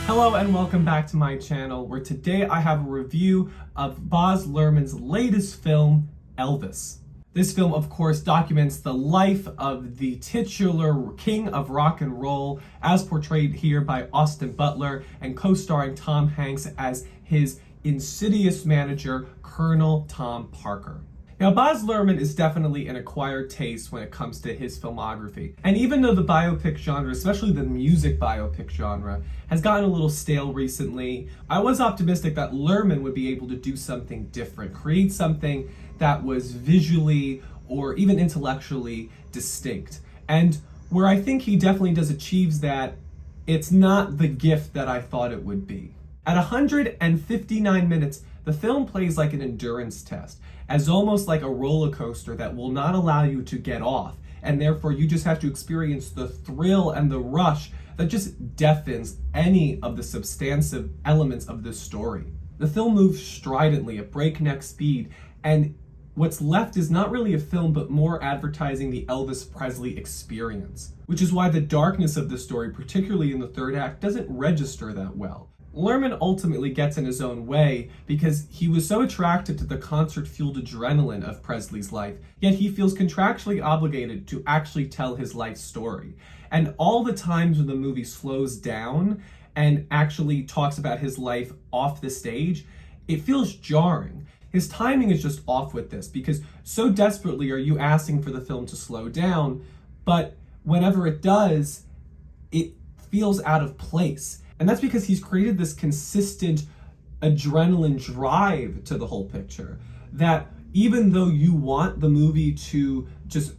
Hello and welcome back to my channel, where today I have a review of Baz Luhrmann's latest film, Elvis. This film, of course, documents the life of the titular king of rock and roll, as portrayed here by Austin Butler and co-starring Tom Hanks as his insidious manager, Colonel Tom Parker. Now, Baz Luhrmann is definitely an acquired taste when it comes to his filmography. And even though the biopic genre, especially the music biopic genre, has gotten a little stale recently, I was optimistic that Luhrmann would be able to do something different, create something that was visually or even intellectually distinct. And where I think he definitely does achieves that, it's not the gift that I thought it would be. At 159 minutes, the film plays like an endurance test, as almost like a roller coaster that will not allow you to get off, and therefore you just have to experience the thrill and the rush that just deafens any of the substantive elements of this story. The film moves stridently at breakneck speed, and what's left is not really a film but more advertising the Elvis Presley experience, which is why the darkness of the story, particularly in the third act, doesn't register that well. Luhrmann ultimately gets in his own way because he was so attracted to the concert-fueled adrenaline of Presley's life, yet he feels contractually obligated to actually tell his life story. And all the times when the movie slows down and actually talks about his life off the stage, it feels jarring. His timing is just off with this because so desperately are you asking for the film to slow down, but whenever it does, it feels out of place. And that's because he's created this consistent adrenaline drive to the whole picture that even though you want the movie to just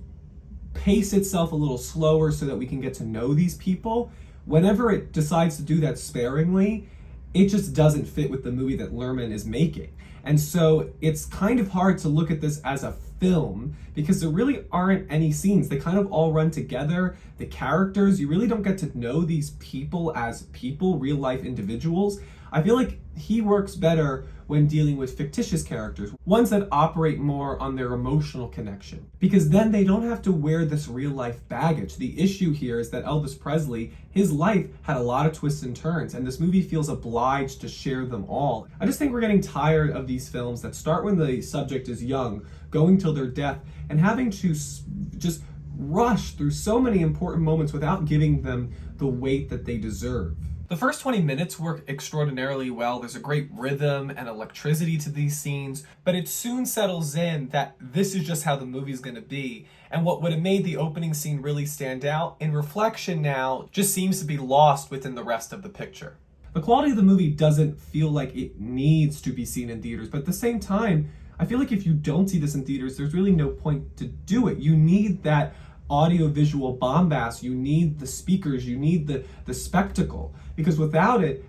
pace itself a little slower so that we can get to know these people, whenever it decides to do that sparingly, it just doesn't fit with the movie that Luhrmann is making. And so it's kind of hard to look at this as a film because there really aren't any scenes. They kind of all run together. The characters, you really don't get to know these people as people, real life individuals. I feel like he works better when dealing with fictitious characters, ones that operate more on their emotional connection, because then they don't have to wear this real life baggage. The issue here is that Elvis Presley, his life had a lot of twists and turns, and this movie feels obliged to share them all. I just think we're getting tired of these films that start when the subject is young, going till their death, and having to just rush through so many important moments without giving them the weight that they deserve. The first 20 minutes work extraordinarily well. There's a great rhythm and electricity to these scenes, but it soon settles in that this is just how the movie's gonna be. And what would have made the opening scene really stand out, in reflection now, just seems to be lost within the rest of the picture. The quality of the movie doesn't feel like it needs to be seen in theaters, but at the same time, I feel like if you don't see this in theaters, there's really no point to do it. You need that audio-visual bombast, you need the speakers, you need the spectacle, because without it,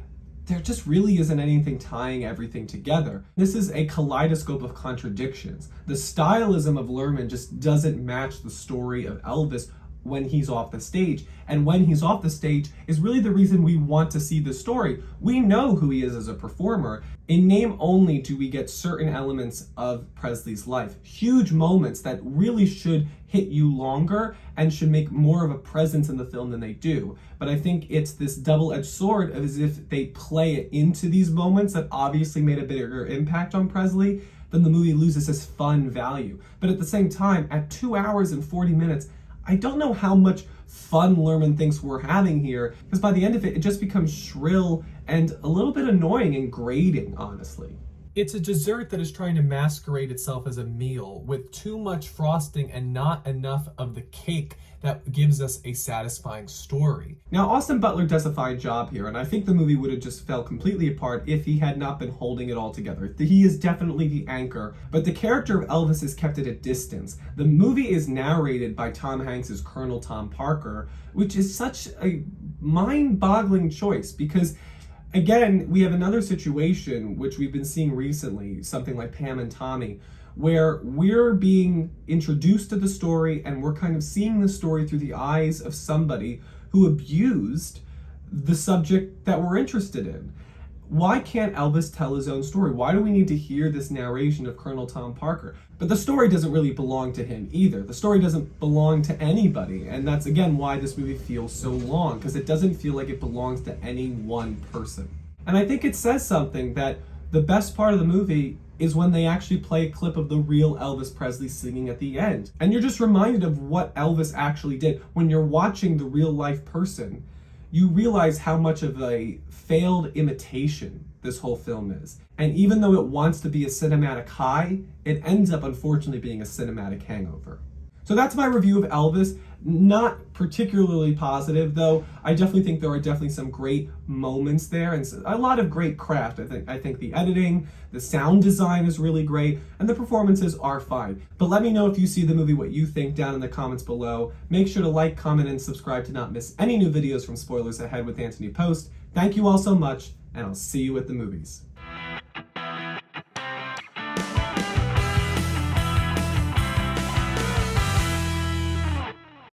there just really isn't anything tying everything together. This is a kaleidoscope of contradictions. The stylism of Luhrmann just doesn't match the story of Elvis when he's off the stage. And when he's off the stage is really the reason we want to see the story. We know who he is as a performer. In name only do we get certain elements of Presley's life. Huge moments that really should hit you longer and should make more of a presence in the film than they do. But I think it's this double-edged sword as if they play it into these moments that obviously made a bigger impact on Presley, then the movie loses its fun value. But at the same time, at 2 hours and 40 minutes, I don't know how much fun Luhrmann thinks we're having here, because by the end of it, it just becomes shrill and a little bit annoying and grating, honestly. It's a dessert that is trying to masquerade itself as a meal with too much frosting and not enough of the cake that gives us a satisfying story. Now, Austin Butler does a fine job here, and I think the movie would have just fell completely apart if he had not been holding it all together. He is definitely the anchor, but the character of Elvis is kept at a distance. The movie is narrated by Tom Hanks' Colonel Tom Parker, which is such a mind-boggling choice because again, we have another situation which we've been seeing recently, something like Pam and Tommy, where we're being introduced to the story and we're kind of seeing the story through the eyes of somebody who abused the subject that we're interested in. why can't Elvis tell his own story? Why do we need to hear this narration of Colonel Tom Parker? But the story doesn't really belong to him either. The story doesn't belong to anybody. And that's, again, why this movie feels so long, because it doesn't feel like it belongs to any one person. And I think it says something that the best part of the movie is when they actually play a clip of the real Elvis Presley singing at the end. And you're just reminded of what Elvis actually did. When you're watching the real life person, you realize how much of a failed imitation this whole film is. And even though it wants to be a cinematic high, it ends up unfortunately being a cinematic hangover. So that's my review of Elvis. Not particularly positive, though. I definitely think there are some great moments there and a lot of great craft. I think the editing, the sound design is really great, and the performances are fine. But let me know if you see the movie, what you think down in the comments below. Make sure to like, comment, and subscribe to not miss any new videos from Spoilers Ahead with Anthony Post. Thank you all so much, and I'll see you at the movies.